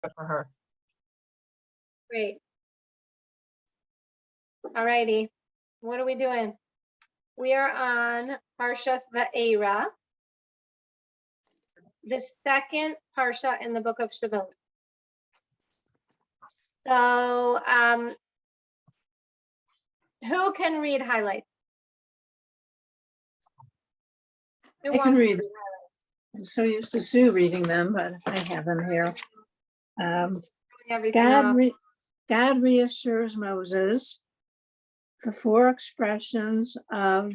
for her. Great. All righty. What are we doing? We are on Parshas Va'era, the second Parsha in the book of Shavuot. So, who can read highlights? Who I can wants to read. I'm so used to Sue reading them, but I have them here. everything off? God reassures Moses the four expressions of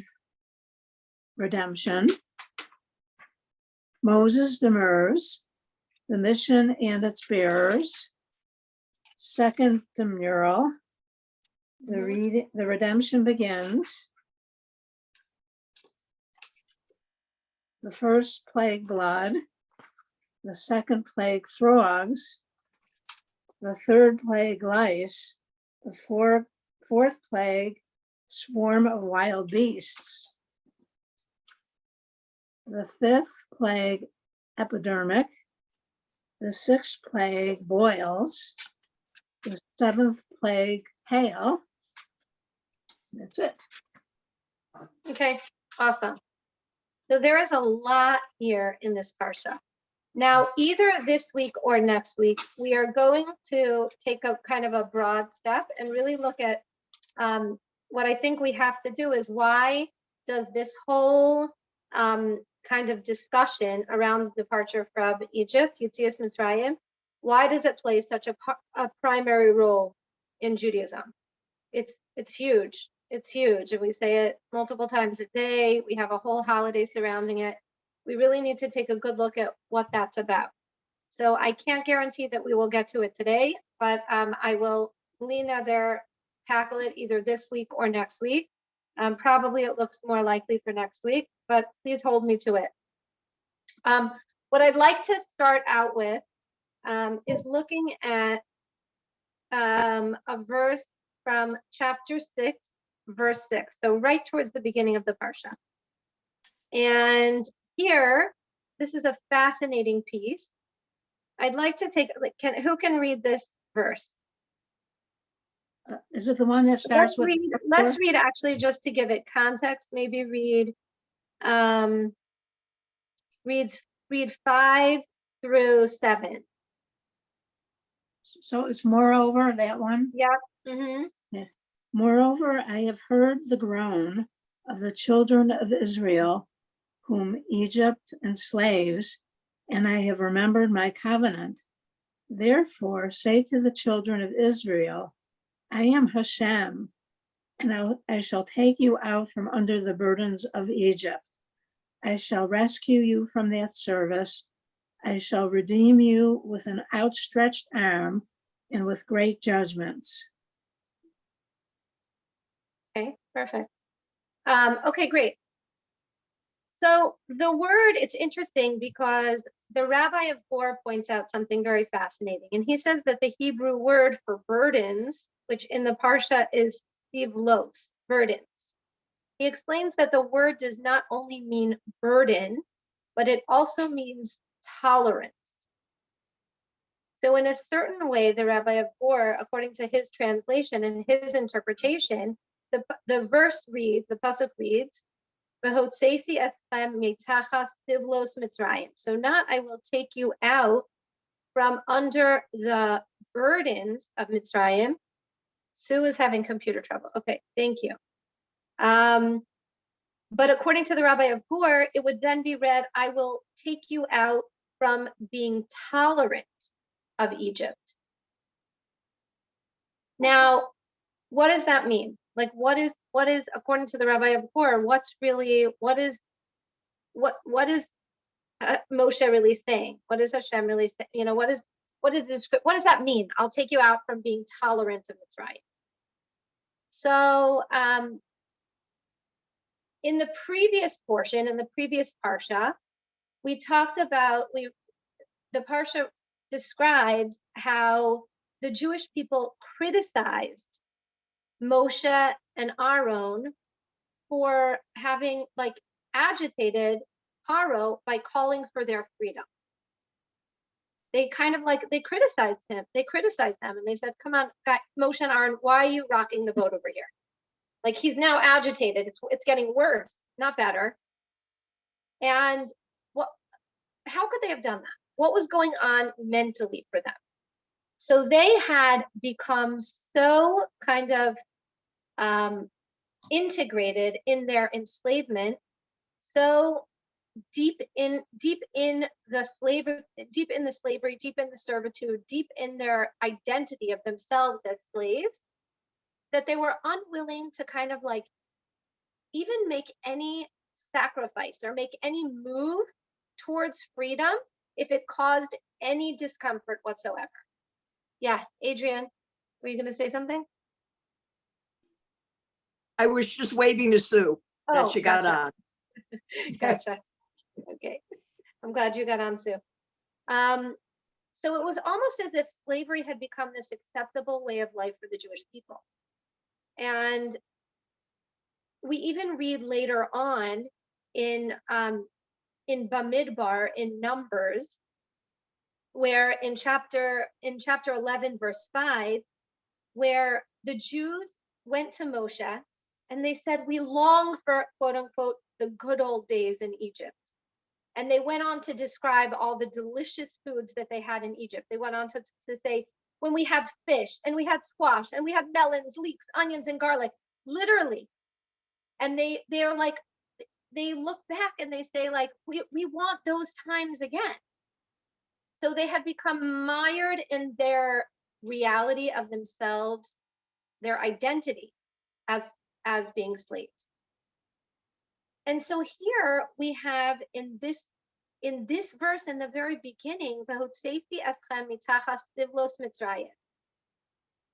redemption. Moses demurs, the mission and its bearers. Second demurral, the redemption begins. The first plague, blood. The second plague, frogs. The third plague, lice. The fourth plague, swarm of wild beasts. The fifth plague, epidemic. The sixth plague, boils. The seventh plague, hail. That's it. Okay, awesome. So there is a lot here in this parsha. Now, either this week or next week, we are going to take a kind of a broad step and really look at what I think we have to do is why does this whole kind of discussion around the departure from Egypt, Yetzias Mitzrayim, why does it play such a primary role in Judaism? It's huge. It's huge. And we say it multiple times a day. We have a whole holiday surrounding it. We really need to take a good look at what that's about. So I can't guarantee that we will get to it today, but I will lean there, tackle it either this week or next week. Probably it looks more likely for next week, but please hold me to it. What I'd like to start out with is looking at a verse from chapter 6, verse 6. So right towards the beginning of the parsha. And here, this is a fascinating piece. I'd like to take, who can read this verse? Is it the one that starts with? Let's read actually just to give it context, maybe read 5 through 7. So it's moreover, that one? Yep. Mm-hmm. Yeah. Moreover, I have heard the groan of the children of Israel, whom Egypt enslaves, and I have remembered my covenant. Therefore, say to the children of Israel, I am Hashem, and I shall take you out from under the burdens of Egypt. I shall rescue you from that service. I shall redeem you with an outstretched arm and with great judgments. Okay, perfect. Okay, great. So the word, it's interesting because the Rabbi of Gur points out something very fascinating. And he says that the Hebrew word for burdens, which in the Parsha is sivlos, burdens. He explains that the word does not only mean burden, but it also means tolerance. So in a certain way, the Rabbi of Gur, according to his translation and his interpretation, the verse reads, the pasuk reads, "V'hotzesi eschem mitachas sivlos Mitzrayim." So not I will take you out from under the burdens of Mitzrayim. Sue is having computer trouble. Okay, thank you. But according to the Rabbi of Gur, it would then be read, I will take you out from being tolerant of Egypt. Now, what does that mean? Like, what is according to the Rabbi of Gur, what is Moshe really saying? What is Hashem really saying? You know, what does that mean? I'll take you out from being tolerant of Mitzrayim. So, in the previous portion, in the previous parsha, we talked about the parsha describes how the Jewish people criticized Moshe and Aaron for having agitated Paro by calling for their freedom. they kind of like, they criticized him. They criticized them and they said, come on, Moshe and Aaron, why are you rocking the boat over here? Like he's now agitated. It's getting worse, not better. And how could they have done that? What was going on mentally for them? So they had become so kind of integrated in their enslavement, so deep in the slavery, deep in the servitude, deep in their identity of themselves as slaves, that they were unwilling to kind of like even make any sacrifice or make any move towards freedom if it caused any discomfort whatsoever. Yeah, Adrienne, were you going to say something? I was just waving to Sue that Oh, she got gotcha. on. Gotcha. Okay. I'm glad you got on, Sue. So it was almost as if slavery had become this acceptable way of life for the Jewish people. And we even read later on in Bamidbar, in Numbers, where in chapter 11, verse 5, where the Jews went to Moshe and they said, we long for, quote unquote, the good old days in Egypt. And they went on to describe all the delicious foods that they had in Egypt. They went on to say, when we had fish and we had squash and we had melons, leeks, onions, and garlic, literally. And they're like, they look back and they say like, we want those times again. So they had become mired in their reality of themselves, their identity as being slaves. And so here we have in this verse in the very beginning,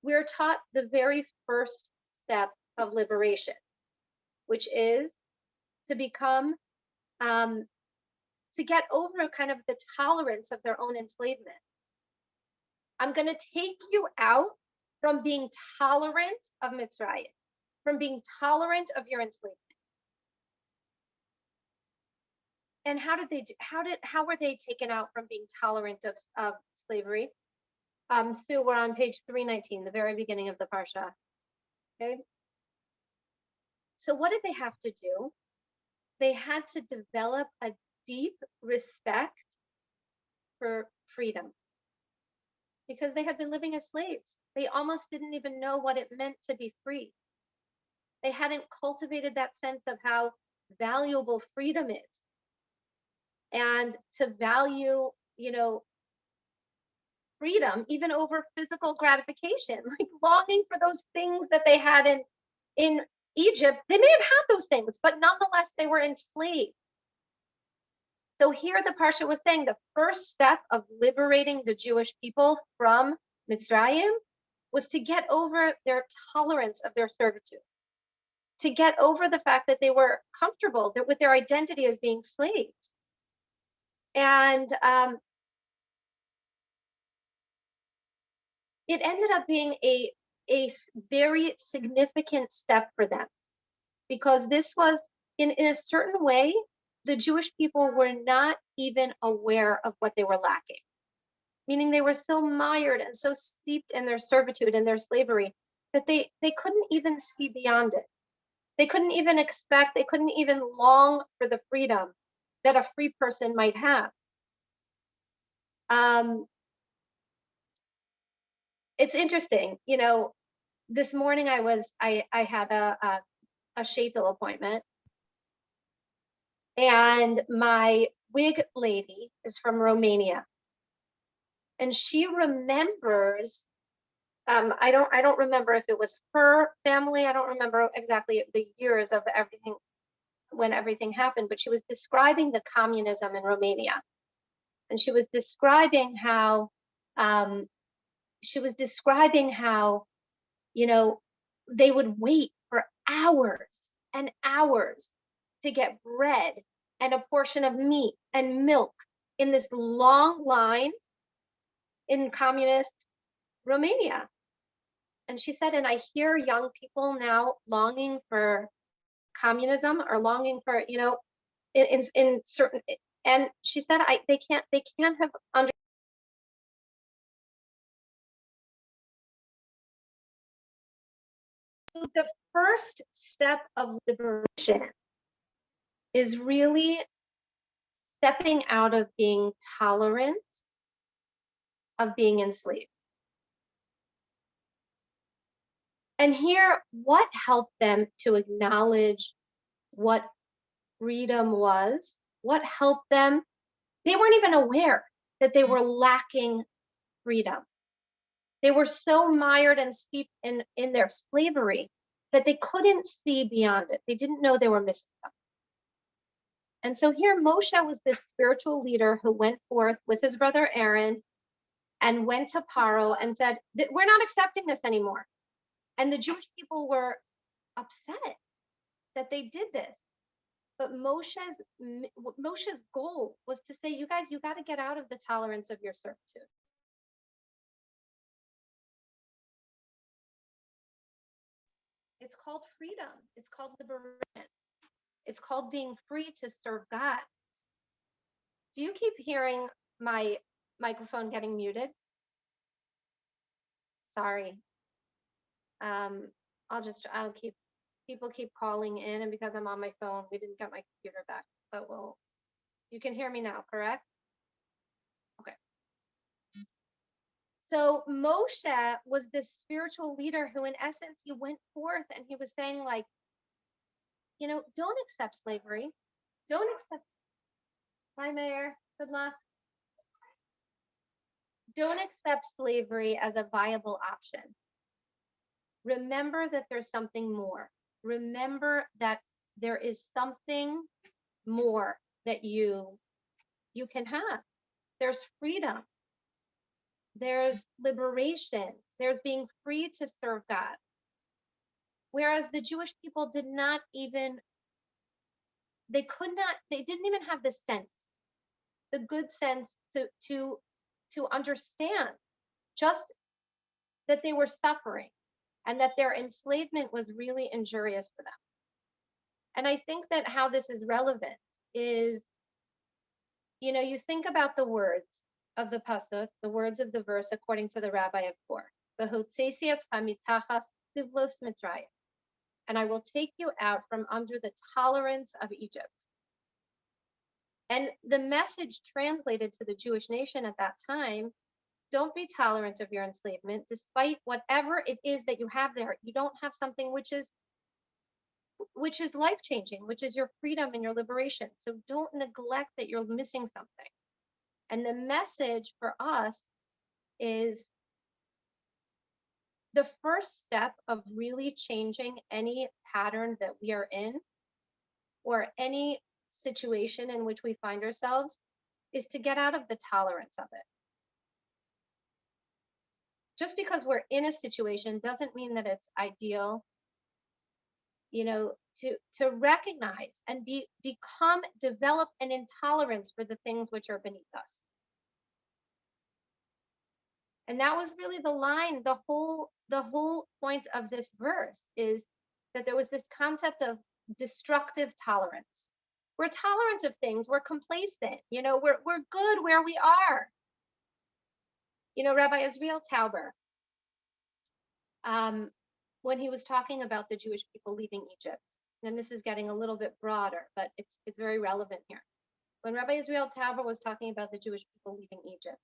we're taught the very first step of liberation, which is to become, to get over kind of the tolerance of their own enslavement. I'm going to take you out from being tolerant of Mitzrayim, from being tolerant of your enslavement. And how were they taken out from being tolerant of slavery? Sue, we're on page 319, the very beginning of the Parsha. Okay. So what did they have to do? They had to develop a deep respect for freedom because they had been living as slaves. They almost didn't even know what it meant to be free. They hadn't cultivated that sense of how valuable freedom is. And to value, freedom even over physical gratification, like longing for those things that they had in Egypt. They may have had those things, but nonetheless, they were enslaved. So here the Parsha was saying the first step of liberating the Jewish people from Mitzrayim was to get over their tolerance of their servitude, to get over the fact that they were comfortable with their identity as being slaves. And it ended up being a very significant step for them, because this was, in a certain way, the Jewish people were not even aware of what they were lacking. Meaning they were so mired and so steeped in their servitude and their slavery that they couldn't even see beyond it. They couldn't even expect, they couldn't even long for the freedom that a free person might have. It's interesting, this morning I had a shaitel appointment, and my wig lady is from Romania, and she remembers. I don't remember if it was her family. I don't remember exactly the years of everything when everything happened, but she was describing the communism in Romania, and she was describing how. They would wait for hours and hours to get bread and a portion of meat and milk in this long line in communist Romania. And she said, and I hear young people now longing for communism or longing for, in certain, and she said, they can't have So the first step of liberation is really stepping out of being tolerant of being enslaved. And here, what helped them to acknowledge what freedom was? What helped them? They weren't even aware that they were lacking freedom. They were so mired and steeped in their slavery that they couldn't see beyond it. They didn't know they were missing something. And so here Moshe was this spiritual leader who went forth with his brother Aaron and went to Paro and said, we're not accepting this anymore. And the Jewish people were upset that they did this. But Moshe's goal was to say, you guys, you got to get out of the tolerance of your servitude. It's called freedom. It's called liberation. It's called being free to serve God. Do you keep hearing my microphone getting muted? Sorry. People keep calling in, and because I'm on my phone, we didn't get my computer back, but you can hear me now, correct? Okay. So Moshe was this spiritual leader who, in essence, he went forth and he was saying, like, don't accept slavery. Don't accept. Hi, Mayor. Good luck. Don't accept slavery as a viable option. Remember that there's something more. Remember that there is something more that you can have. There's freedom. There's liberation. There's being free to serve God. Whereas the Jewish people did not even, they didn't even have the sense, the good sense to understand just that they were suffering and that their enslavement was really injurious for them. And I think that how this is relevant is, you think about the words of the pasuk, the words of the verse according to the Rabbi of Kor, and I will take you out from under the tolerance of Egypt. And the message translated to the Jewish nation at that time, don't be tolerant of your enslavement, despite whatever it is that you have there. You don't have something which is life-changing, which is your freedom and your liberation. So don't neglect that you're missing something. And the message for us is the first step of really changing any pattern that we are in or any situation in which we find ourselves is to get out of the tolerance of it. Just because we're in a situation doesn't mean that it's ideal. To recognize and develop an intolerance for the things which are beneath us. And that was really the line, the whole point of this verse is that there was this concept of destructive tolerance. We're tolerant of things, we're complacent, we're good where we are. Rabbi Israel Tauber, when he was talking about the Jewish people leaving Egypt, and this is getting a little bit broader, but it's very relevant here. When Rabbi Israel Tauber was talking about the Jewish people leaving Egypt,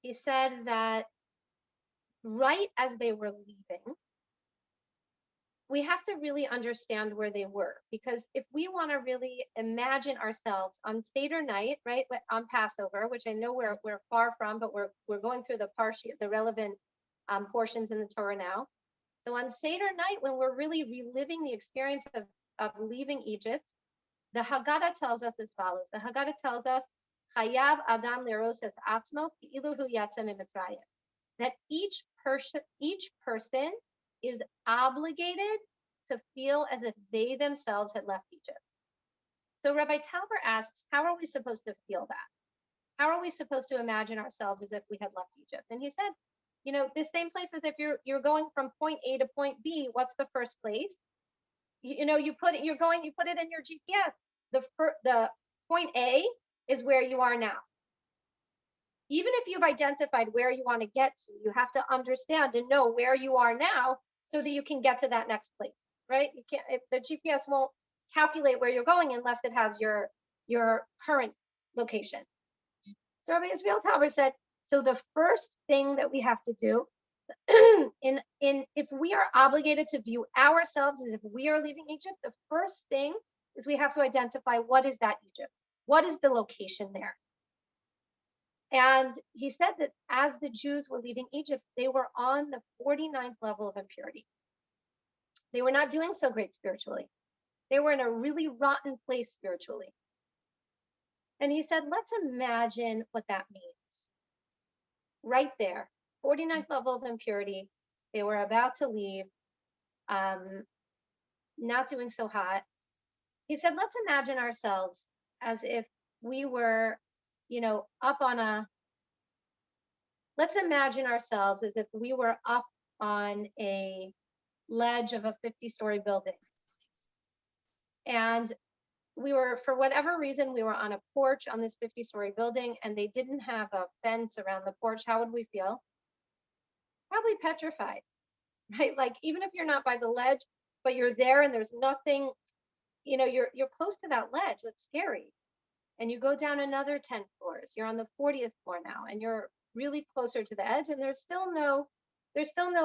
he said that right as they were leaving, we have to really understand where they were, because if we want to really imagine ourselves on Seder night, right, on Passover, which I know we're far from, but we're going through the relevant portions in the Torah now. So on Seder night, when we're really reliving the experience of leaving Egypt, the Haggadah tells us as follows. The Haggadah tells us, Chayav Adam leros es atzmo ki'ilu hu yatsa miMitzrayim, that each person is obligated to feel as if they themselves had left Egypt. So Rabbi Tauber asks, how are we supposed to feel that? How are we supposed to imagine ourselves as if we had left Egypt? And he said, the same place as if you're going from point A to point B, what's the first place? You put it in your GPS. The point A is where you are now. Even if you've identified where you want to get to, you have to understand and know where you are now so that you can get to that next place, right? You can't, the GPS won't calculate where you're going unless it has your current location. So Rabbi Israel Tauber said, so the first thing that we have to do if we are obligated to view ourselves as if we are leaving Egypt, the first thing is we have to identify what is that Egypt? What is the location there? And he said that as the Jews were leaving Egypt, they were on the 49th level of impurity. They were not doing so great spiritually. They were in a really rotten place spiritually. And he said, let's imagine what that means. Right there, 49th level of impurity. They were about to leave, not doing so hot. He said, let's imagine ourselves as if we were, let's imagine ourselves as if we were up on a ledge of a 50-story building. And we were, for whatever reason, we were on a porch on this 50-story building and they didn't have a fence around the porch. How would we feel? Probably petrified, right? Like even if you're not by the ledge, but you're there and there's nothing, you're close to that ledge. That's scary. And you go down another 10 floors. You're on the 40th floor now, and you're really closer to the edge. And there's still no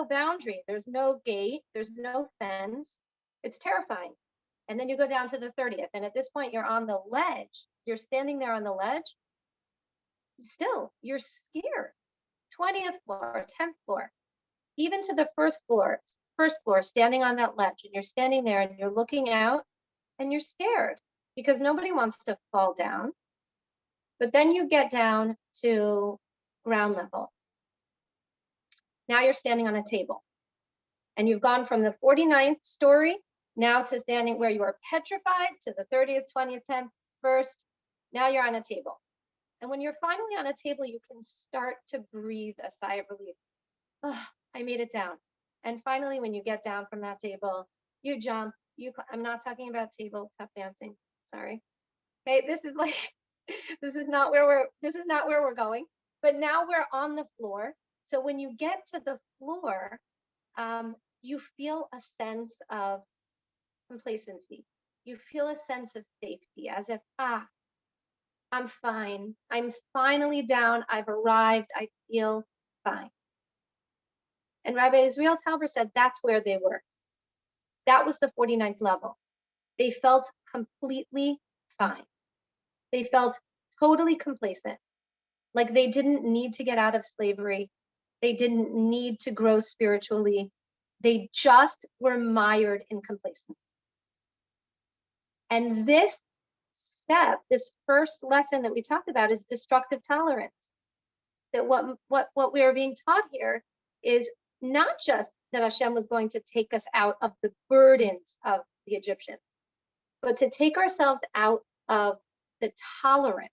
boundary. There's no gate. There's no fence. It's terrifying. And then you go down to the 30th. And at this point, you're on the ledge. You're standing there on the ledge. Still, you're scared. 20th floor, 10th floor, even to the first floor, standing on that ledge. And you're standing there and you're looking out and you're scared because nobody wants to fall down. But then you get down to ground level. Now you're standing on a table. And you've gone from the 49th story now to standing where you are petrified to the 30th, 20th, 10th, first. Now you're on a table. And when you're finally on a table, you can start to breathe a sigh of relief. Oh, I made it down. And finally, when you get down from that table, you jump. I'm not talking about tabletop dancing. Sorry. Okay, this is not where we're going. But now we're on the floor. So when you get to the floor, you feel a sense of complacency. You feel a sense of safety, as if, I'm fine. I'm finally down. I've arrived. I feel fine. And Rabbi Israel Tauber said that's where they were. That was the 49th level. They felt completely fine. They felt totally complacent, like they didn't need to get out of slavery. They didn't need to grow spiritually. They just were mired in complacency. And this step, this first lesson that we talked about is destructive tolerance. That what we are being taught here is not just that Hashem was going to take us out of the burdens of the Egyptians, but to take ourselves out of the tolerance,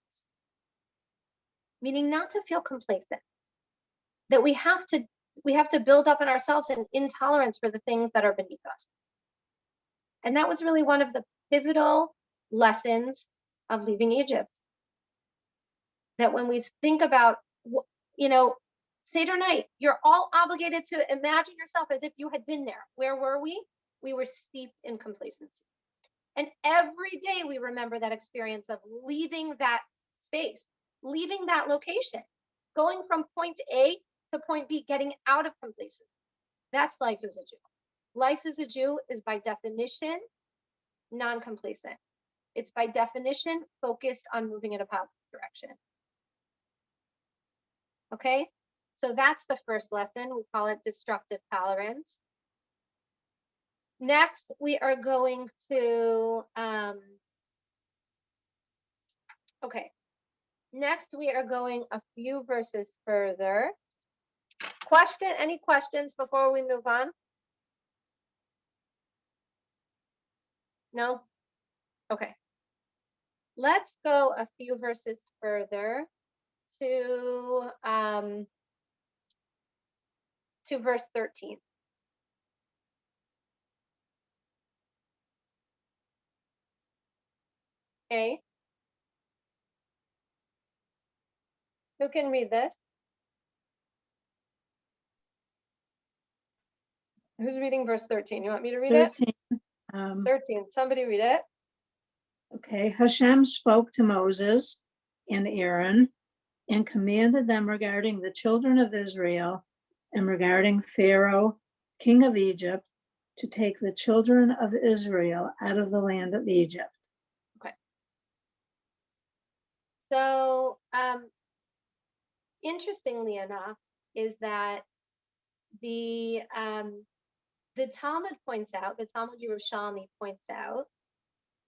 meaning not to feel complacent, that we have to build up in ourselves an intolerance for the things that are beneath us. And that was really one of the pivotal lessons of leaving Egypt. That when we think about, Seder night, you're all obligated to imagine yourself as if you had been there. Where were we? We were steeped in complacency. And every day we remember that experience of leaving that space, leaving that location, going from point A to point B, getting out of complacency. That's life as a Jew. Life as a Jew is by definition non-complacent. It's by definition focused on moving in a positive direction. Okay, so that's the first lesson. We call it destructive tolerance. Next, we are going to, next we are going a few verses further. Any questions before we move on? No? Okay. Let's go a few verses further to verse 13. Okay. Who can read this? Who's reading verse 13? You want me to read it? 13. 13. Somebody read it. Okay, Hashem spoke to Moses and Aaron and commanded them regarding the children of Israel and regarding Pharaoh, king of Egypt, to take the children of Israel out of the land of Egypt. So, interestingly enough, is that the Talmud points out, the Talmud Yerushalmi points out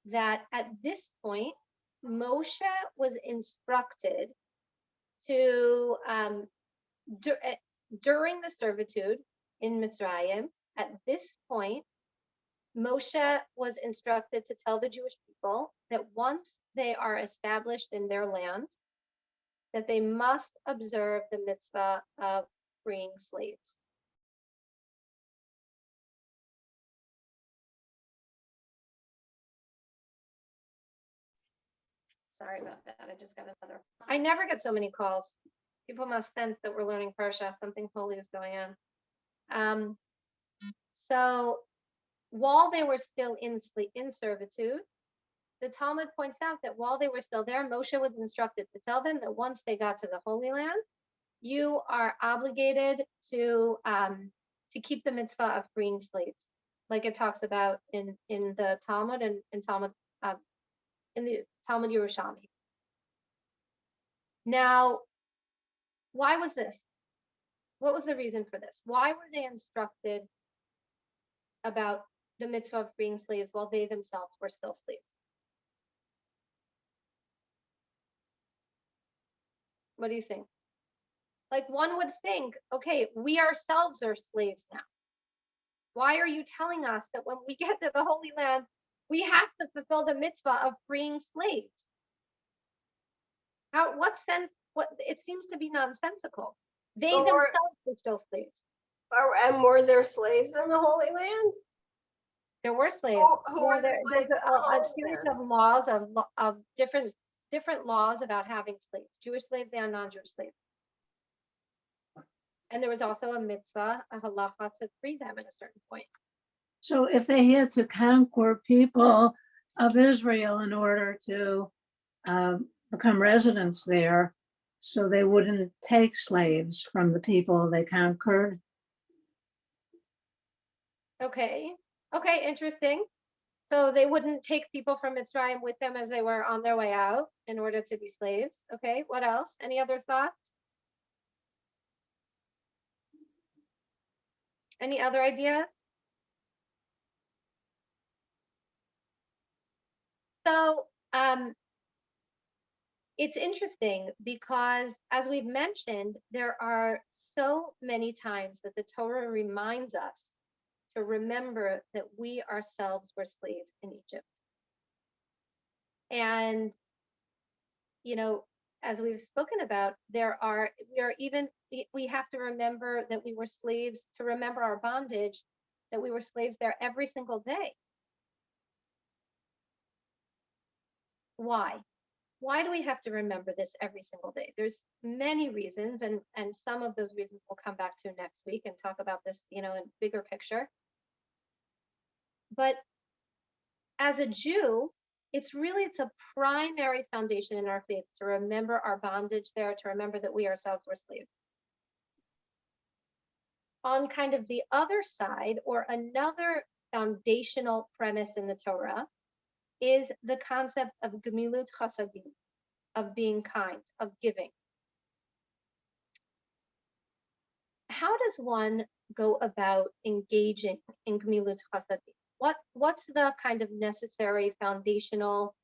that at this point, Moshe was instructed to, during the servitude in Mitzrayim, at this point, Moshe was instructed to tell the Jewish people that once they are established in their land, that they must observe the mitzvah of freeing slaves. Sorry about that. I just got another. I never get so many calls. People must sense that we're learning Parsha. Something holy is going on. So while they were still in servitude, the Talmud points out that while they were still there, Moshe was instructed to tell them that once they got to the Holy Land, you are obligated to keep the mitzvah of freeing slaves, like it talks about in the Talmud and in Talmud in the Talmud Yerushalmi. Now, why was this? What was the reason for this? Why were they instructed about the mitzvah of freeing slaves while they themselves were still slaves? What do you think? Like, one would think, okay, we ourselves are slaves now. Why are you telling us that when we get to the Holy Land, we have to fulfill the mitzvah of freeing slaves? What sense, it seems to be nonsensical. They themselves were still slaves. And were there slaves in the Holy Land? There were slaves. Who were the slaves in the a Holy series Land? of laws of different laws about having slaves, Jewish slaves and non-Jewish slaves. And there was also a mitzvah, a halacha, to free them at a certain point. So if they had to conquer people of Israel in order to become residents there, so they wouldn't take slaves from the people they conquered. Okay, interesting. So they wouldn't take people from Mitzrayim with them as they were on their way out in order to be slaves. Okay, what else? Any other thoughts? Any other ideas? So it's interesting because, as we've mentioned, there are so many times that the Torah reminds us to remember that we ourselves were slaves in Egypt. And, you know, as we've spoken about, we have to remember that we were slaves, to remember our bondage, that we were slaves there every single day. Why? Why do we have to remember this every single day? There's many reasons, and some of those reasons we'll come back to next week and talk about this, in bigger picture. But as a Jew, it's a primary foundation in our faith to remember our bondage there, to remember that we ourselves were slaves. On kind of the other side, or another foundational premise in the Torah, is the concept of gemilut chasadim, of being kind, of giving. How does one go about engaging in gemilut chasadim? What's the kind of necessary foundational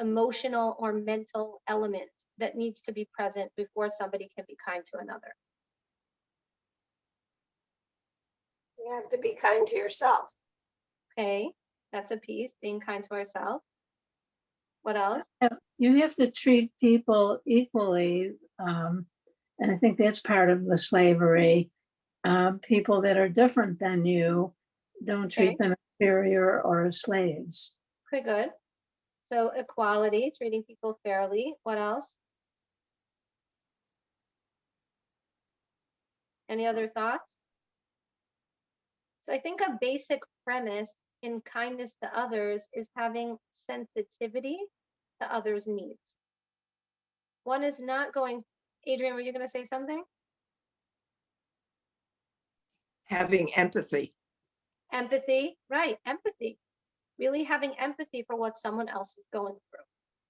emotional or mental element that needs to be present before somebody can be kind to another? You have to be kind to yourself. Okay, that's a piece, being kind to ourselves. What else? You have to treat people equally. And I think that's part of the slavery. People that are different than you, don't treat them inferior or as slaves. Pretty good. So equality, treating people fairly. What else? Any other thoughts? So I think a basic premise in kindness to others is having sensitivity to others' needs. One is not going, Adrian, were you going to say something? Having empathy. Empathy, right? Empathy. Really having empathy for what someone else is going through.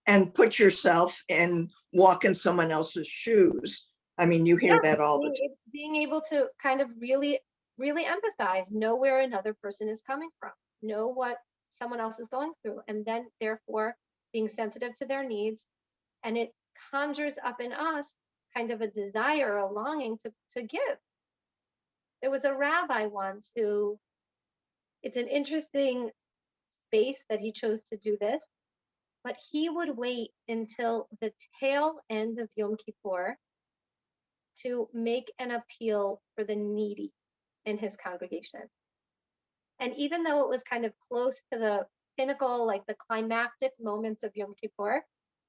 And put yourself and walk in someone else's shoes. I mean, you hear that all the time. Being able to kind of really empathize, know where another person is coming from, know what someone else is going through, and then therefore being sensitive to their needs. And it conjures up in us kind of a desire, a longing to give. There was a rabbi once who, it's an interesting space that he chose to do this, but he would wait until the tail end of Yom Kippur to make an appeal for the needy in his congregation. And even though it was kind of close to the pinnacle, like the climactic moments of Yom Kippur,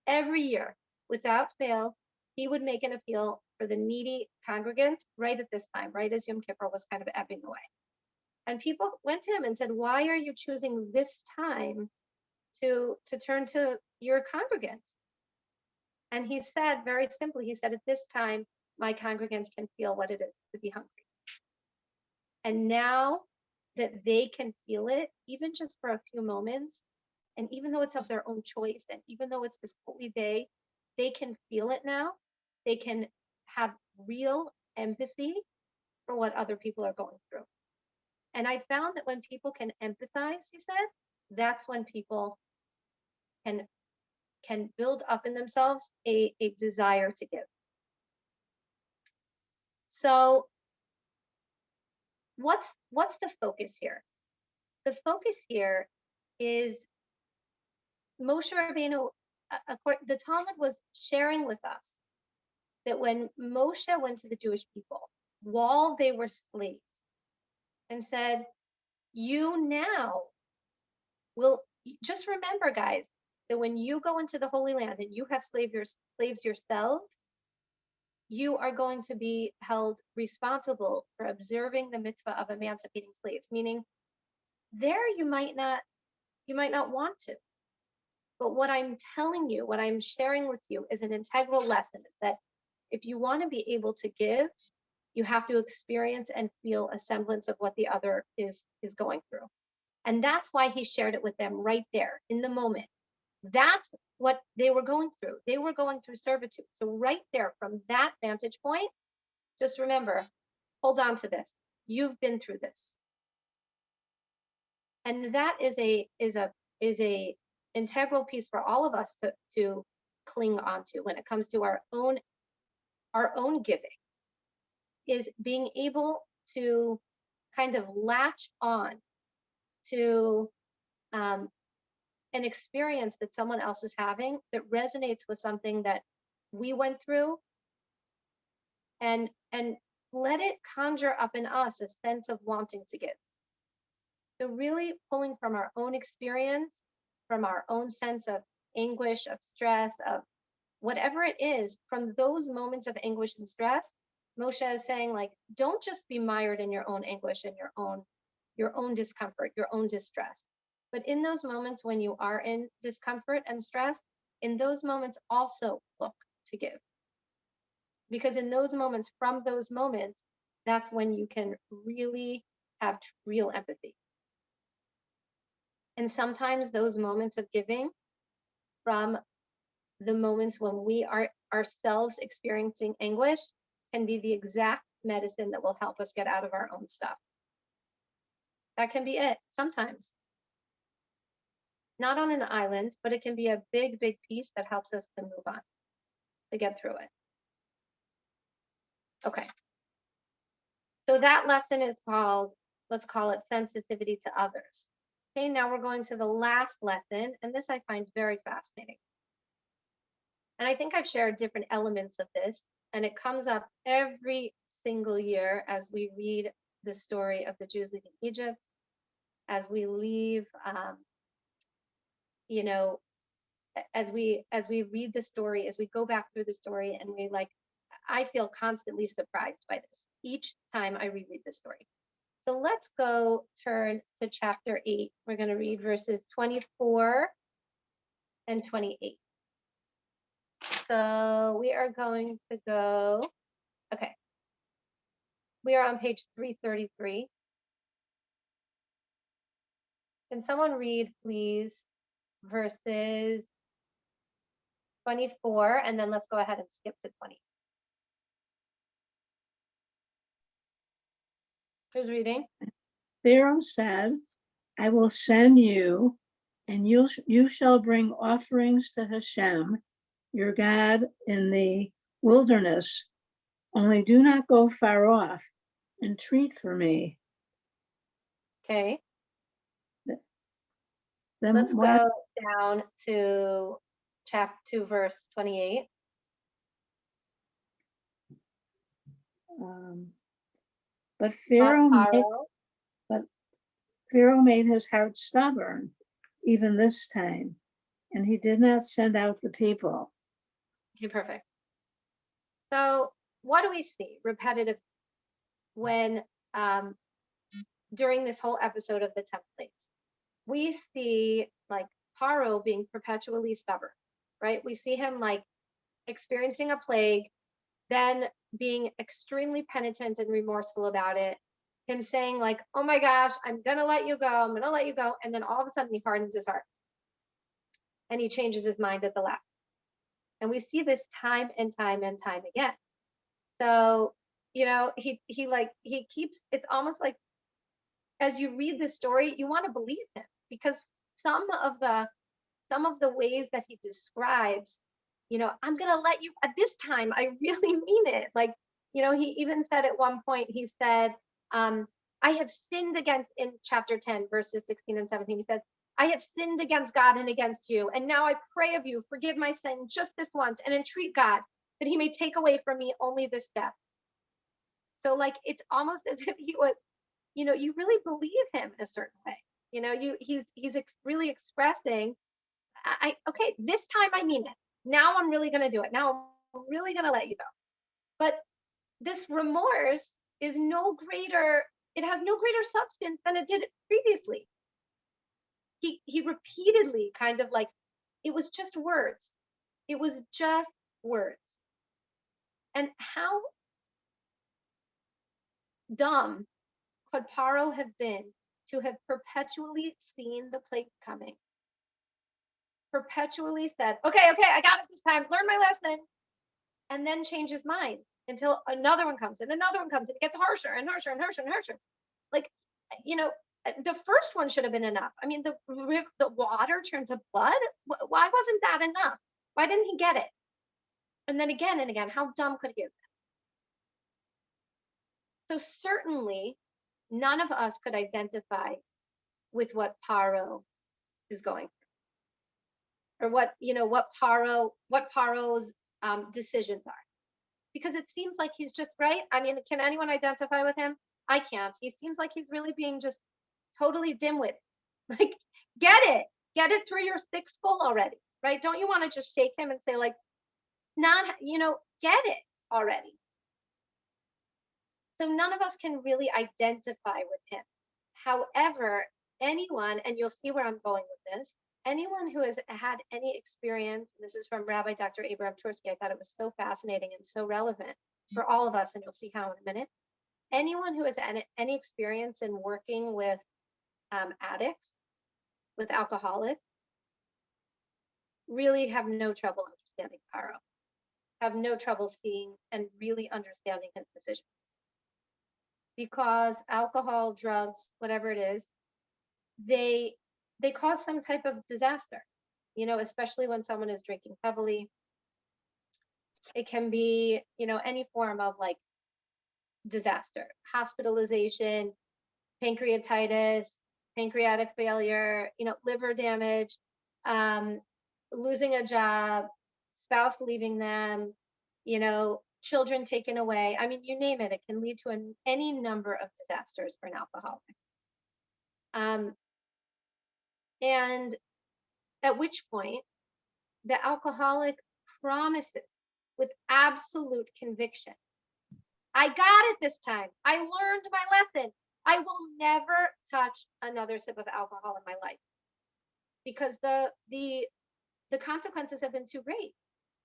every year, without fail, he would make an appeal for the needy congregants right at this time, right as Yom Kippur was kind of ebbing away. And people went to him and said, why are you choosing this time to turn to your congregants? And he said, very simply, he said, at this time, my congregants can feel what it is to be hungry. And now that they can feel it, even just for a few moments, and even though it's of their own choice, and even though it's this holy day, they can feel it now. They can have real empathy for what other people are going through. And I found that when people can empathize, he said, that's when people can build up in themselves a desire to give. So what's the focus here? The focus here is Moshe Rabbeinu, the Talmud was sharing with us that when Moshe went to the Jewish people while they were slaves and said, you now will, just remember, guys, that when you go into the Holy Land and you have slaves yourselves, you are going to be held responsible for observing the mitzvah of emancipating slaves, meaning there you might not want to. But what I'm telling you, what I'm sharing with you is an integral lesson that if you want to be able to give, you have to experience and feel a semblance of what the other is going through. And that's why he shared it with them right there in the moment. That's what they were going through. They were going through servitude. So right there from that vantage point, just remember, hold on to this. You've been through this. And that is a integral piece for all of us to cling onto when it comes to our own giving, is being able to kind of latch on to an experience that someone else is having that resonates with something that we went through, and let it conjure up in us a sense of wanting to give. So really pulling from our own experience, from our own sense of anguish, of stress, of whatever it is, from those moments of anguish and stress, Moshe is saying, like, don't just be mired in your own anguish and your own discomfort, your own distress. But in those moments when you are in discomfort and stress, in those moments also look to give. Because in those moments, from those moments, that's when you can really have real empathy. And sometimes those moments of giving, from the moments when we are ourselves experiencing anguish, can be the exact medicine that will help us get out of our own stuff. That can be it sometimes. Not on an island, but it can be a big, big piece that helps us to move on, to get through it. Okay. So that lesson is called, let's call it sensitivity to others. Okay, now we're going to the last lesson, and this I find very fascinating. And I think I've shared different elements of this, and it comes up every single year as we read the story of the Jews leaving Egypt, as we leave, as we read the story, as we go back through the story, and I feel constantly surprised by this each time I reread the story. So let's go turn to chapter 8. We're going to read verses 24 and 28. So we are going to go, okay. We are on page 333. Can someone read, please, verses 24, and then let's go ahead and skip to 20. Who's reading? Pharaoh said, I will send you, and you shall bring offerings to Hashem, your God, in the wilderness. Only do not go far off. Entreat for me. Okay, Then let's what? go down to chapter 2, verse 28. But Pharaoh made his heart stubborn, even this time, and he did not send out the people. Okay, perfect. So what do we see repetitive when during this whole episode of the 10 plagues? We see like Paro being perpetually stubborn, right? We see him like experiencing a plague, then being extremely penitent and remorseful about it. Him saying like, oh my gosh, I'm gonna let you go, I'm gonna let you go. And then all of a sudden he hardens his heart and he changes his mind at the last. And we see this time and time and time again. So, you know, he keeps, it's almost like as you read the story, you want to believe him because some of the ways that he describes, you know, I'm going to let you at this time, I really mean it. Like, you know, he even said at one point, he said, I have sinned against, in chapter 10, verses 16 and 17, he said, I have sinned against God and against you. And now I pray of you, forgive my sin just this once and entreat God that he may take away from me only this death. So like, it's almost as if he was, you know, you really believe him in a certain way. You know, he's really expressing, okay, this time I mean it. Now I'm really going to do it. Now I'm really going to let you go. But this remorse is no greater, it has no greater substance than it did previously. He repeatedly kind of like, it was just words. It was just words. And how dumb could Paro have been to have perpetually seen the plague coming? Perpetually said, okay, I got it this time, learn my lesson, and then change his mind until another one comes and another one comes and it gets harsher and harsher and harsher and harsher. Like, you know, the first one should have been enough. I mean, the water turned to blood. Why wasn't that enough? Why didn't he get it? And then again and again, how dumb could he have been? So certainly none of us could identify with what Paro is going through, or what, you know, what Paro's decisions are, because it seems like he's just, right? I mean, can anyone identify with him? I can't. He seems like he's really being just totally dimwitted. Like, get it through your thick skull already, right? Don't you want to just shake him and say like, not, you know, get it already? So none of us can really identify with him. However, anyone, and you'll see where I'm going with this, anyone who has had any experience, this is from Rabbi Dr. Abraham Twersky, I thought it was so fascinating and so relevant for all of us, and you'll see how in a minute. Anyone who has any experience in working with addicts, with alcoholics, really have no trouble understanding Paro, have no trouble seeing and really understanding his decisions. Because alcohol, drugs, whatever it is, they cause some type of disaster, you know, especially when someone is drinking heavily. It can be, you know, any form of like disaster, hospitalization, pancreatitis, pancreatic failure, you know, liver damage, losing a job, spouse leaving them, you know, children taken away. I mean, you name it, it can lead to any number of disasters for an alcoholic. And at which point the alcoholic promises with absolute conviction, I got it this time. I learned my lesson. I will never touch another sip of alcohol in my life because the consequences have been too great.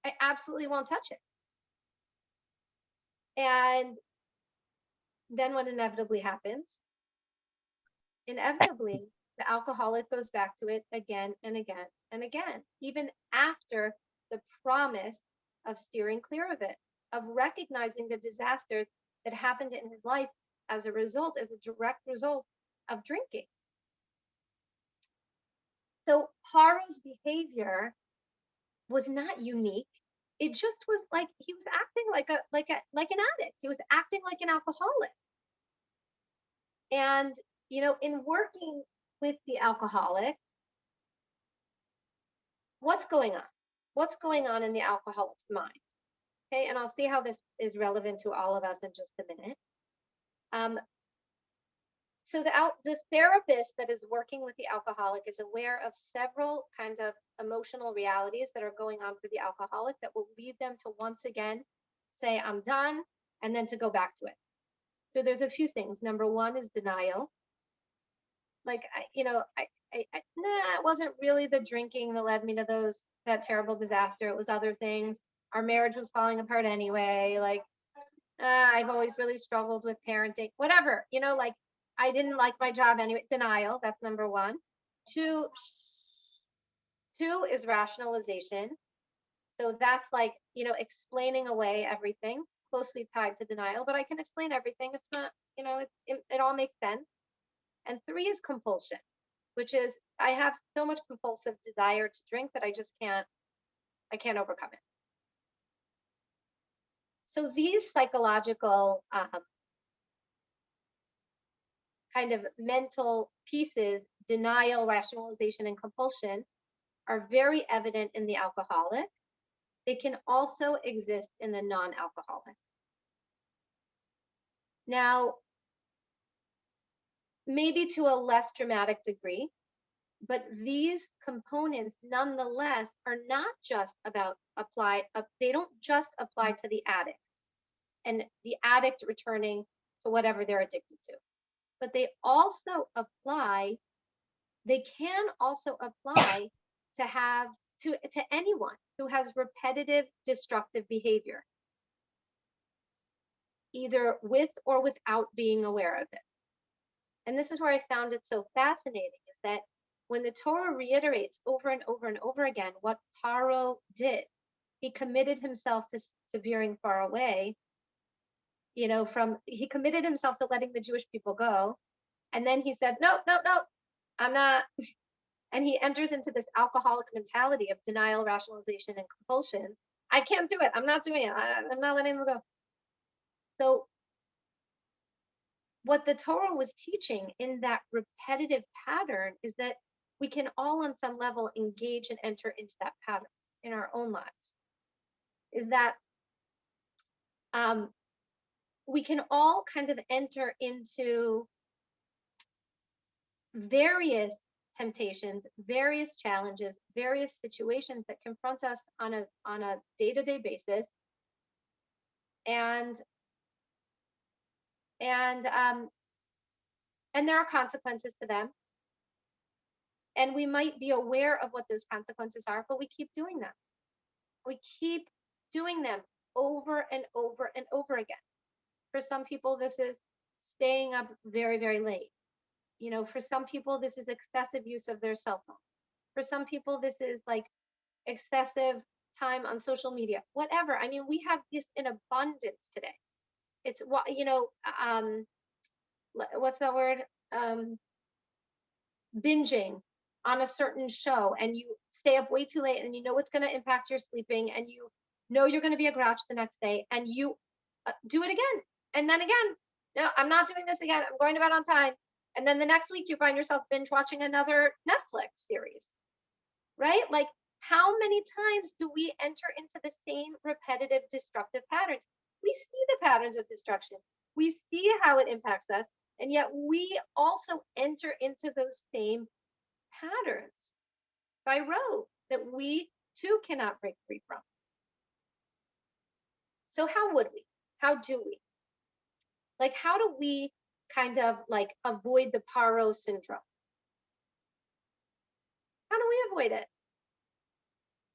I absolutely won't touch it. And then what inevitably happens? Inevitably, the alcoholic goes back to it again and again and again, even after the promise of steering clear of it, of recognizing the disasters that happened in his life as a result, as a direct result of drinking. So Paro's behavior was not unique. It just was like he was acting like an addict. He was acting like an alcoholic. And in working with the alcoholic, what's going on? What's going on in the alcoholic's mind? Okay, and I'll see how this is relevant to all of us in just a minute. So the therapist that is working with the alcoholic is aware of several kinds of emotional realities that are going on for the alcoholic that will lead them to once again say, I'm done, and then to go back to it. So there's a few things. Number one is denial. Like, it wasn't really the drinking that led me to that terrible disaster. It was other things. Our marriage was falling apart anyway. Like, I've always really struggled with parenting, whatever, like I didn't like my job anyway. Denial, that's number one. Two is rationalization. So that's like, explaining away everything, closely tied to denial, but I can explain everything. It's not, it all makes sense. And three is compulsion, which is I have so much compulsive desire to drink that I can't overcome it. So these psychological kind of mental pieces, denial, rationalization, and compulsion, are very evident in the alcoholic. They can also exist in the non-alcoholic. Now, maybe to a less dramatic degree, but these components nonetheless are not just they don't just apply to the addict and the addict returning to whatever they're addicted to, but they can also apply to anyone who has repetitive destructive behavior, either with or without being aware of it. And this is where I found it so fascinating, is that when the Torah reiterates over and over and over again what Paro did, he committed himself to veering far away, he committed himself to letting the Jewish people go. And then he said, no, I'm not. And he enters into this alcoholic mentality of denial, rationalization, and compulsion. I can't do it. I'm not doing it. I'm not letting them go. So what the Torah was teaching in that repetitive pattern is that we can all on some level engage and enter into that pattern in our own lives. Is that we can all kind of enter into various temptations, various challenges, various situations that confront us on a day-to-day basis. And there are consequences to them. And we might be aware of what those consequences are, but we keep doing them. We keep doing them over and over and over again. For some people, this is staying up very, very late. For some people, this is excessive use of their cell phone. For some people, this is like excessive time on social media, whatever. I mean, we have this in abundance today. It's what, what's that word? Binging on a certain show, and you stay up way too late, and it's going to impact your sleeping, and you're going to be a grouch the next day, and you do it again. And then again, no, I'm not doing this again. I'm going to bed on time. And then the next week you find yourself binge watching another Netflix series, right? Like, how many times do we enter into the same repetitive destructive patterns? We see the patterns of destruction. We see how it impacts us. And yet we also enter into those same patterns by rote that we too cannot break free from. So how would we? How do we? Like, how do we kind of like avoid the Paro syndrome? How do we avoid it?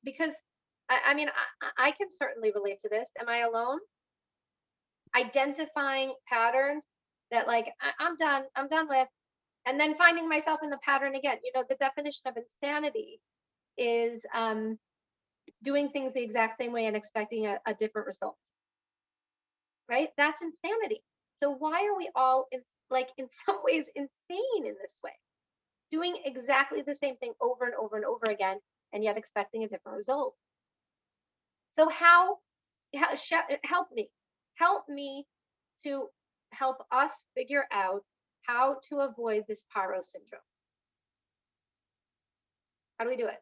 Because I mean, I can certainly relate to this. Am I alone? Identifying patterns that like, I'm done with, and then finding myself in the pattern again. You know, the definition of insanity is doing things the exact same way and expecting a different result, right? That's insanity. So why are we all in some ways insane in this way? Doing exactly the same thing over and over and over again, and yet expecting a different result. So help me to help us figure out how to avoid this Paro syndrome. How do we do it?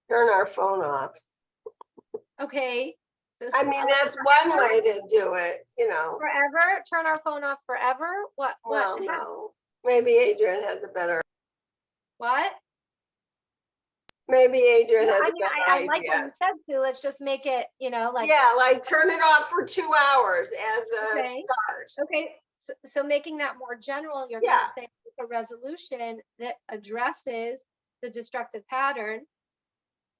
Turn our phone off. Okay. So I mean, that's one way to do it, you know. Forever? Turn our phone off forever? What? Well, no. Maybe Adrian has a better. What? Maybe Adrian No, has I a mean, better I like what idea. you said too. Let's just make it, you know, like. Yeah, like turn it off for 2 hours as a Okay. start. Okay. So making that more general, you're Yeah. going to say a resolution that addresses the destructive pattern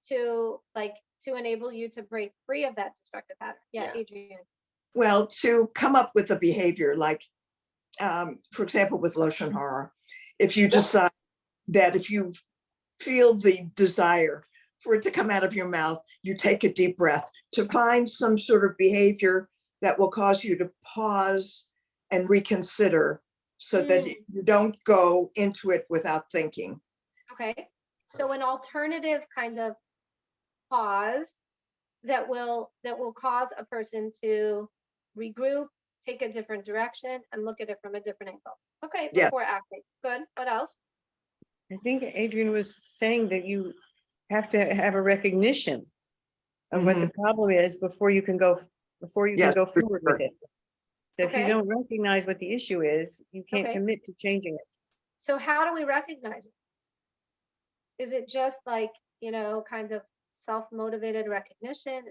to enable you to break free of that destructive pattern. Yeah, Yeah. Adrian. Well, to come up with a behavior like, for example, with Lashon Hara, if you decide that if you feel the desire for it to come out of your mouth, you take a deep breath to find some sort of behavior that will cause you to pause and reconsider so that you don't go into it without thinking. Okay. So an alternative kind of pause that will cause a person to regroup, take a different direction, and look at it from a different angle. Okay, Yeah. before acting. Good. What else? I think Adrian was saying that you have to have a recognition of what the problem is before you can go Yes, go for forward sure. with it. So if you Okay. don't recognize what the issue is, you can't Okay. commit to changing it. So how do we recognize it? Is it just like, you know, kind of self-motivated recognition?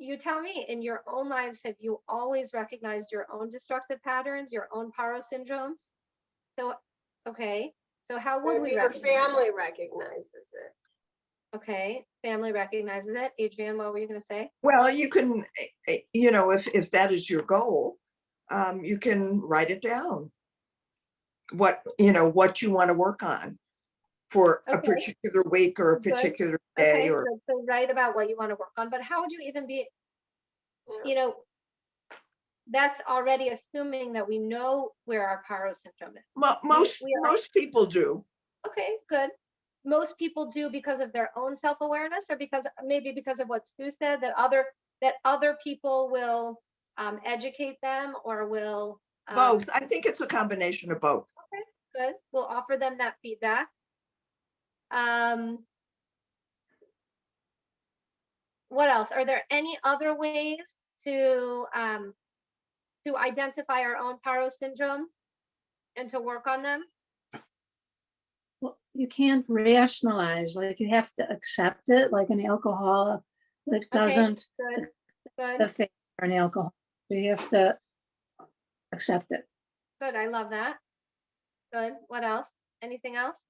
You tell me, in your own lives, have you always recognized your own destructive patterns, your own Paro syndromes? So, okay. So how would Maybe we your recognize family it? recognizes it. Okay, family recognizes it. Adrian, what were you going to say? Well, you can, if that is your goal, you can write it down. What you want to work on for a Okay. particular week or a Good. particular day. Okay, Or so write about what you want to work on, but how would you even be, you know, that's already assuming that we know where our Paro syndrome is. most We are- most people do. Okay, good. Most people do because of their own self-awareness, or because of what Sue said, that other people will educate them, or will Both. I think it's a combination of both. okay, good. We'll offer them that feedback. What else? Are there any other ways to identify our own Paro syndrome and to work on them? Well, you can't rationalize, like you have to accept it, like an alcoholic that doesn't Good. affect an alcohol. So you have to accept it. Good. I love that. Good. What else? Anything else?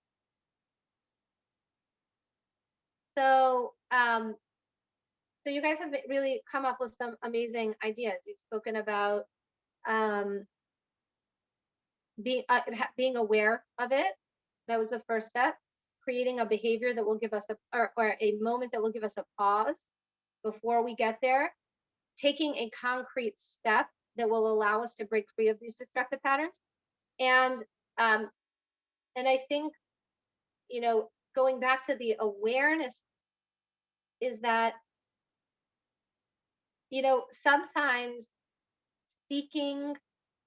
So, so you guys have really come up with some amazing ideas. You've spoken about being aware of it. That was the first step. Creating a behavior that will give us or a moment that will give us a pause before we get there. Taking a concrete step that will allow us to break free of these destructive patterns. And I think, you know, going back to the awareness is that, you know, sometimes seeking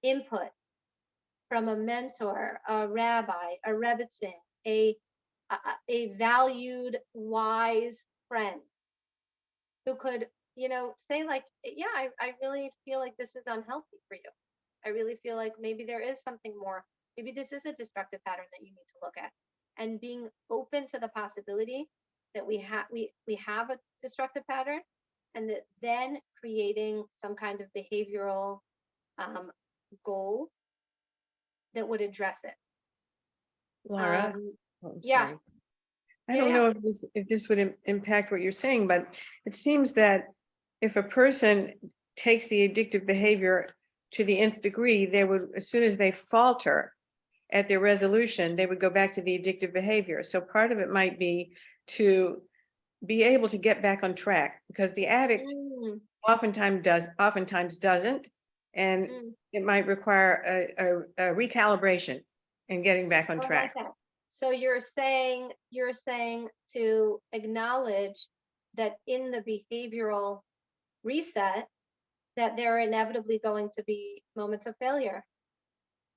input from a mentor, a rabbi, a rebbitzin, a valued, wise friend who could, you know, say like, yeah, I really feel like this is unhealthy for you. I really feel like maybe there is something more. Maybe this is a destructive pattern that you need to look at. And being open to the possibility that we have a destructive pattern, and that then creating some kind of behavioral goal that would address it. Laura. Um, Oh, I'm yeah. sorry. I don't Yeah, know if this would impact what you're saying, but it seems that if a person takes the addictive behavior to the nth degree, they would, as soon as they falter at their resolution, they would go back to the addictive behavior. So part of it might be to be able to get back on track, because the addict Mm, oftentimes doesn't, and mm. it might require a recalibration and getting back on I like track. that. So you're saying to acknowledge that in the behavioral reset, that there are inevitably going to be moments of failure,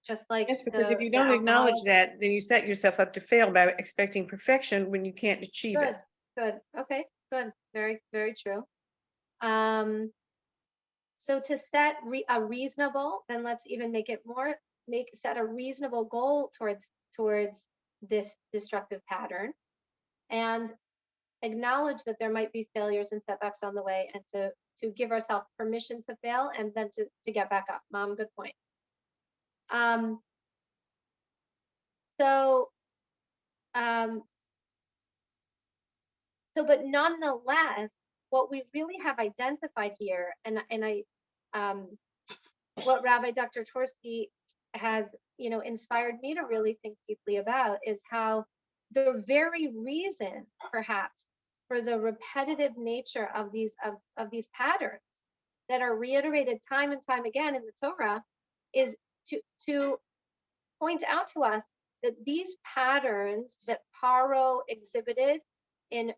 just like Yes, because if you the don't acknowledge alcoholic. that, then you set yourself up to fail by expecting perfection when you can't achieve it. Good. Okay, good. Very, very true. So to set a reasonable, then let's even make it more, set a reasonable goal towards this destructive pattern, and acknowledge that there might be failures and setbacks on the way, and to give ourselves permission to fail, and then to get back up. Mom, good point. Um, so, but nonetheless, what we really have identified here, and what Rabbi Dr. Torsky has, inspired me to really think deeply about, is how the very reason, perhaps, for the repetitive nature of these patterns that are reiterated time and time again in the Torah is to point out to us that these patterns that Paro exhibited in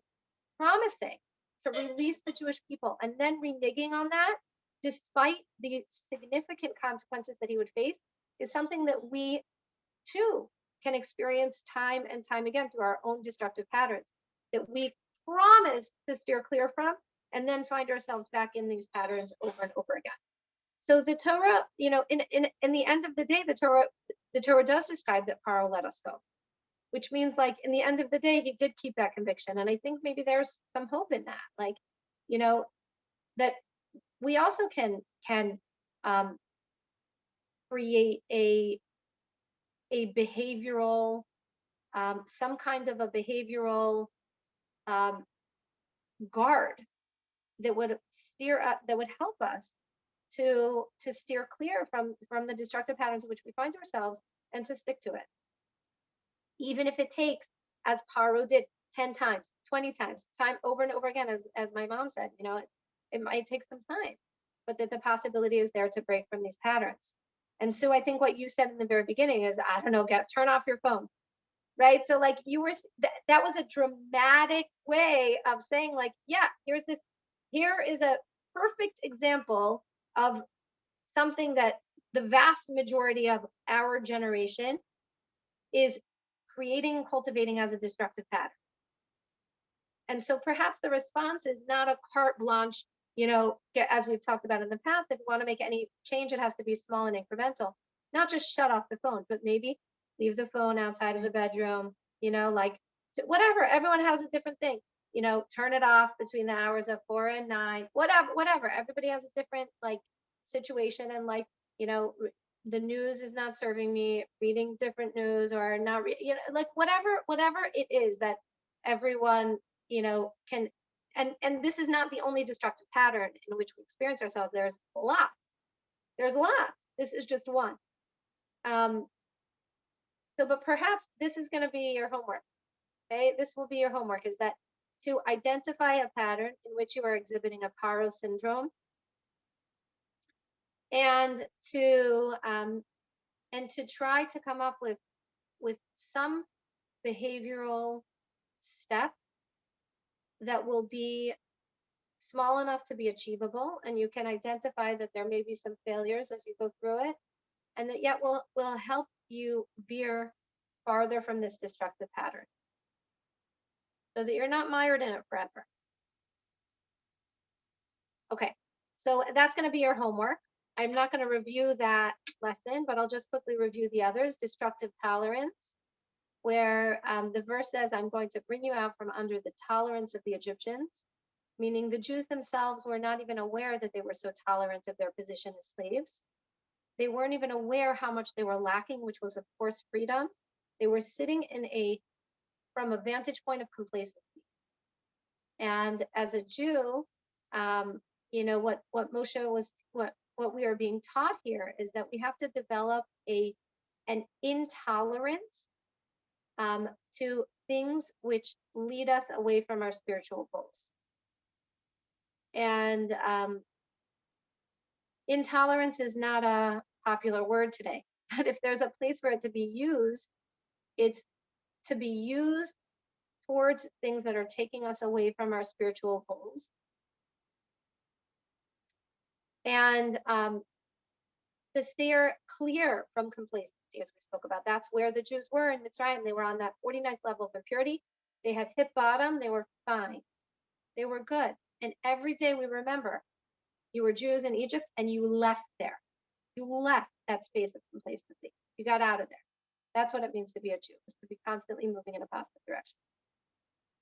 promising to release the Jewish people and then reneging on that, despite the significant consequences that he would face, is something that we too can experience time and time again through our own destructive patterns that we promise to steer clear from, and then find ourselves back in these patterns over and over again. So the Torah, in the end of the day, the Torah does describe that Paro let us go, which means, like, in the end of the day, he did keep that conviction. And I think maybe there's some hope in that, like, that we also can create a behavioral, some kind of a behavioral guard that would help us to steer clear from the destructive patterns in which we find ourselves, and to stick to it, even if it takes, as Paro did, 10 times, 20 times, over and over again, as my mom said, it might take some time, but that the possibility is there to break from these patterns. And so I think what you said in the very beginning is, I don't know, turn off your phone, right? So like you were, that was a dramatic way of saying, like, yeah, here is a perfect example of something that the vast majority of our generation is creating and cultivating as a destructive pattern. And so perhaps the response is not a carte blanche, as we've talked about in the past. If you want to make any change, it has to be small and incremental, not just shut off the phone, but maybe leave the phone outside of the bedroom, whatever. Everyone has a different thing, turn it off between the hours of 4 and 9, whatever. Everybody has a different situation in life. The news is not serving me, reading different news, or not, whatever it is that everyone, can, and this is not the only destructive pattern in which we experience ourselves. There's lots. This is just one. But perhaps this is going to be your homework. Okay, this will be your homework, is that to identify a pattern in which you are exhibiting a Paro syndrome, and to try to come up with some behavioral step that will be small enough to be achievable, and you can identify that there may be some failures as you go through it, and that yet will help you veer farther from this destructive pattern, so that you're not mired in it forever. Okay, so that's going to be your homework. I'm not going to review that lesson, but I'll just quickly review the others. Destructive tolerance, where the verse says, I'm going to bring you out from under the tolerance of the Egyptians, meaning the Jews themselves were not even aware that they were so tolerant of their position as slaves. They weren't even aware how much they were lacking, which was, of course, freedom. They were sitting from a vantage point of complacency. And as a Jew, what Moshe was, what we are being taught here is that we have to develop an intolerance to things which lead us away from our spiritual goals. And intolerance is not a popular word today, but if there's a place for it to be used, it's to be used towards things that are taking us away from our spiritual goals. And to steer clear from complacency, as we spoke about. That's where the Jews were in Mitzrayim. They were on that 49th level of impurity. They had hit bottom. They were fine. They were good. And every day we remember, you were Jews in Egypt and you left there. You left that space of complacency. You got out of there. That's what it means to be a Jew, is to be constantly moving in a positive direction.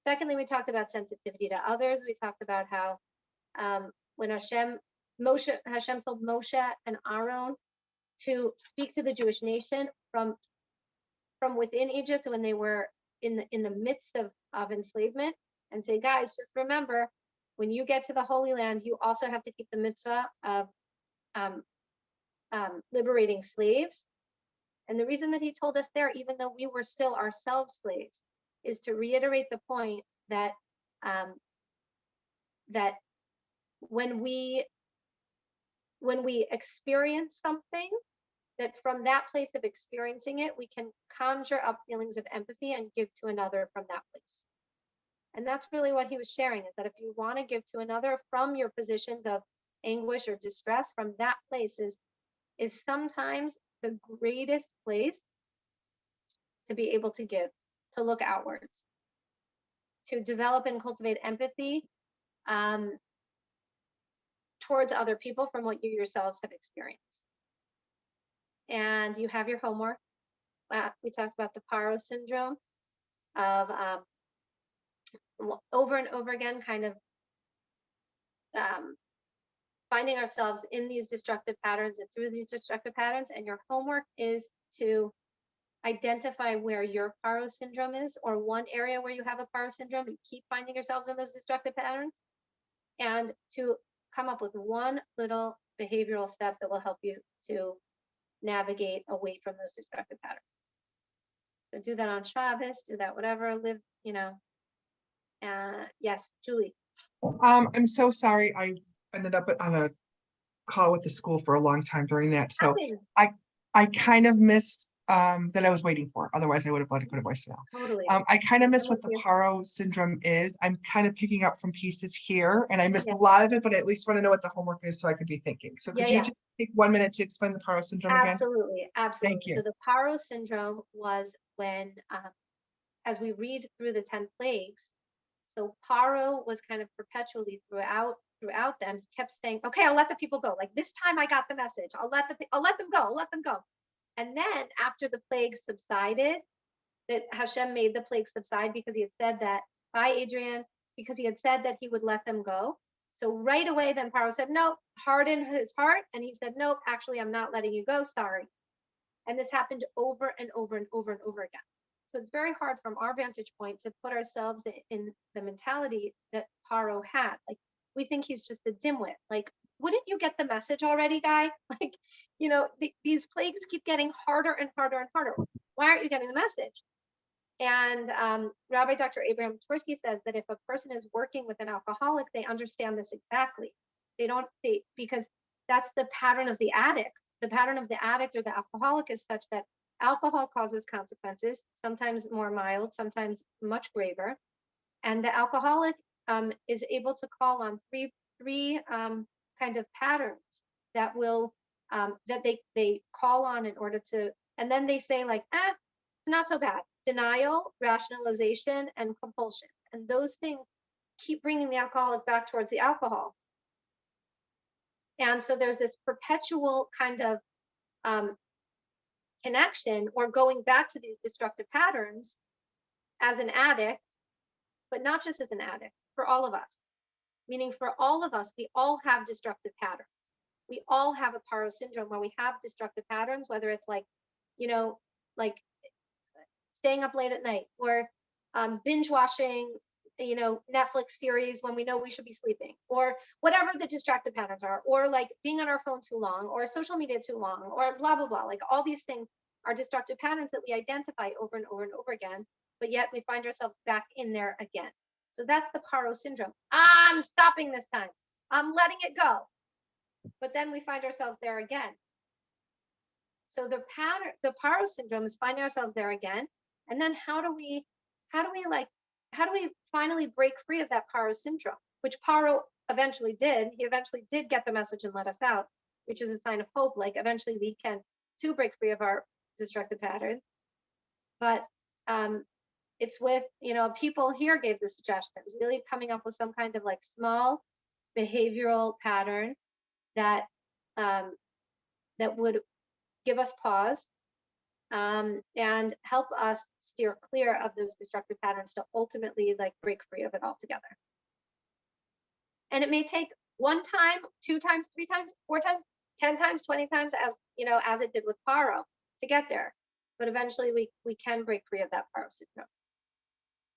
Secondly, we talked about sensitivity to others. We talked about how when Hashem told Moshe and Aaron to speak to the Jewish nation from within Egypt when they were in the midst of enslavement, and say, guys, just remember, when you get to the Holy Land, you also have to keep the mitzvah of liberating slaves. And the reason that he told us there, even though we were still ourselves slaves, is to reiterate the point that that when we experience something, that from that place of experiencing it, we can conjure up feelings of empathy and give to another from that place. And that's really what he was sharing, is that if you want to give to another from your positions of anguish or distress, from that place is sometimes the greatest place to be able to give, to look outwards, to develop and cultivate empathy towards other people from what you yourselves have experienced. And you have your homework. We talked about the Paro syndrome of over and over again, kind of finding ourselves in these destructive patterns and through these destructive patterns. And your homework is to identify where your Paro syndrome is, or one area where you have a Paro syndrome and keep finding yourselves in those destructive patterns, and to come up with one little behavioral step that will help you to navigate away from those destructive patterns. So do that on Shabbos, do that whatever, live, yes, Julie. I'm so sorry. I ended up on a call with the school for a long time during that. So Happens. I kind of missed that I was waiting for. Otherwise, I would have let it go to voicemail. Totally. I kind of missed what the Here. Paro syndrome is. I'm kind of picking up from pieces here, and I missed Yeah. a lot of it, but I at least want to know what the homework is so I could be thinking. So could you Yeah. just take 1 minute to explain the Paro syndrome again? Absolutely. Thank you. So the Paro syndrome was when, as we read through the 10 plagues, so Paro was kind of perpetually throughout them, kept saying, okay, I'll let the people go. Like, this time I got the message. I'll let them go. And then after the plagues subsided, that Hashem made the plagues subside because he had said that, by Adrian, because he had said that he would let them go. So right away, then Paro said, no, harden his heart. And he said, nope, actually, I'm not letting you go. Sorry. And this happened over and over and over and over again. So it's very hard from our vantage point to put ourselves in the mentality that Paro had. Like, we think he's just a dimwit. Like, wouldn't you get the message already, guy? Like, these plagues keep getting harder and harder and harder. Why aren't you getting the message? And Rabbi Dr. Abraham Tversky says that if a person is working with an alcoholic, they understand this exactly. Because that's the pattern of the addict. The pattern of the addict or the alcoholic is such that alcohol causes consequences, sometimes more mild, sometimes much graver. And the alcoholic is able to call on three kind of patterns that will that they call on in order to, and then they say like, it's not so bad. Denial, rationalization, and compulsion. And those things keep bringing the alcoholic back towards the alcohol. And so there's this perpetual kind of connection or going back to these destructive patterns as an addict, but not just as an addict, for all of us. Meaning for all of us, we all have destructive patterns. We all have a paro syndrome where we have destructive patterns, whether it's like, like staying up late at night or binge watching, Netflix series when we know we should be sleeping, or whatever the distracted patterns are, or like being on our phone too long, or social media too long, or blah, blah, blah. Like all these things are destructive patterns that we identify over and over and over again, but yet we find ourselves back in there again. So that's the paro syndrome. I'm stopping this time. I'm letting it go. But then we find ourselves there again. So the paro syndrome is finding ourselves there again. And then how do we finally break free of that paro syndrome, which Paro eventually did. He eventually did get the message and let us out, which is a sign of hope. Like eventually we can too break free of our destructive patterns. But it's with, people here gave the suggestions, really coming up with some kind of like small behavioral pattern that that would give us pause and help us steer clear of those destructive patterns to ultimately like break free of it altogether. And it may take 1 time, 2 times, 3 times, 4 times, 10 times, 20 times, as it did with Paro to get there. But eventually we can break free of that Paro syndrome.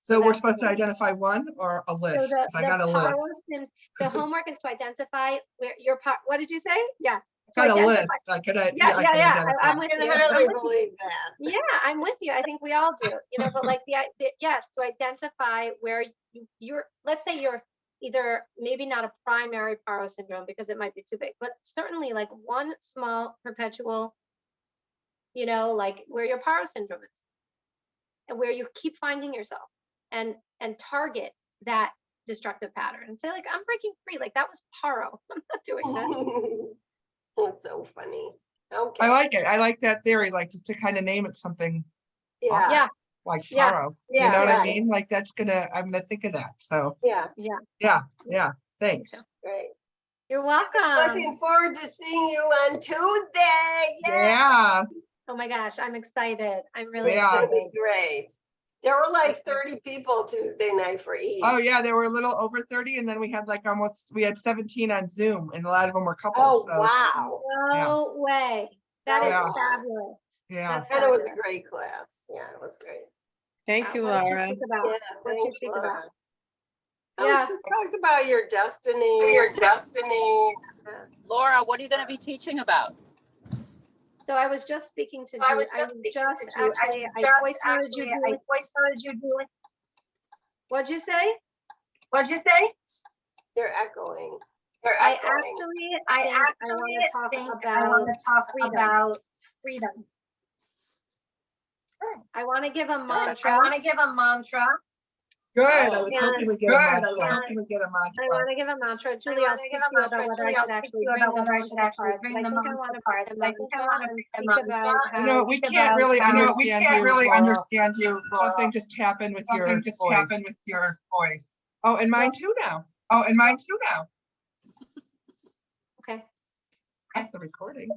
So we're that's supposed to the- identify one or a So list? 'Cause I got a Paro list. the homework is to identify where your part. What did you say? Yeah. Got a identify- list. I could, Yeah, I yeah, can yeah. identify. I'm with I can you. hardly I'm with you. believe that. Yeah, I'm with you. I think we all do, but like yes, to identify where you're, let's say you're either maybe not a primary Paro syndrome because it might be too big, but certainly like one small perpetual, like where your Paro syndrome is and where you keep finding yourself and target that destructive pattern and say like, I'm breaking free. Like that was Paro. I'm not doing this. That's so funny. Okay. I like it. I like that theory, like just to kind of name it something Yeah. Yeah. like Yeah. Paro. Yeah, You know what I right. mean? Like that's I'm gonna think of that. So Yeah. yeah, thanks. Great. You're welcome. Looking forward to seeing you on Tuesday. Yay! Yeah, Oh my gosh, I'm excited. I'm really Yeah. That'd excited. be great. There were like 30 people Tuesday night for Eve. oh yeah, there were a little over 30 and then we had like we had 17 on Zoom and a lot of them were couples. Oh, So wow. No way. That is Yeah. fabulous. yeah. That's And it was a fabulous. great class. Yeah, it was great. Thank you, What did you Laura. think about? Yeah, What did you thanks, think Laura. about? Oh, Yeah. she talked about your destiny. Your destiny. Laura, what are you going to be teaching about? So I was just speaking to I Julie. was just speaking to I Julie. voice noted you, Julie. voice noted you, Julie. What'd you say? What'd you say? You're echoing. You're I echoing. actually I think I want to talk think I about want to talk freedom. about freedom. I want to give a I mantra. want to give a mantra. Good. I was Yeah. hoping we get a mantra. I want to give a mantra. Julie, I'll speak to you about whether I should actually bring them onto the card. But I think I want to bring the mantra and speak about You know, how we can't really understand you. Laura. Something just happened with your Something just voice. happened with your voice. Oh, and mine too now. okay. That's the recording.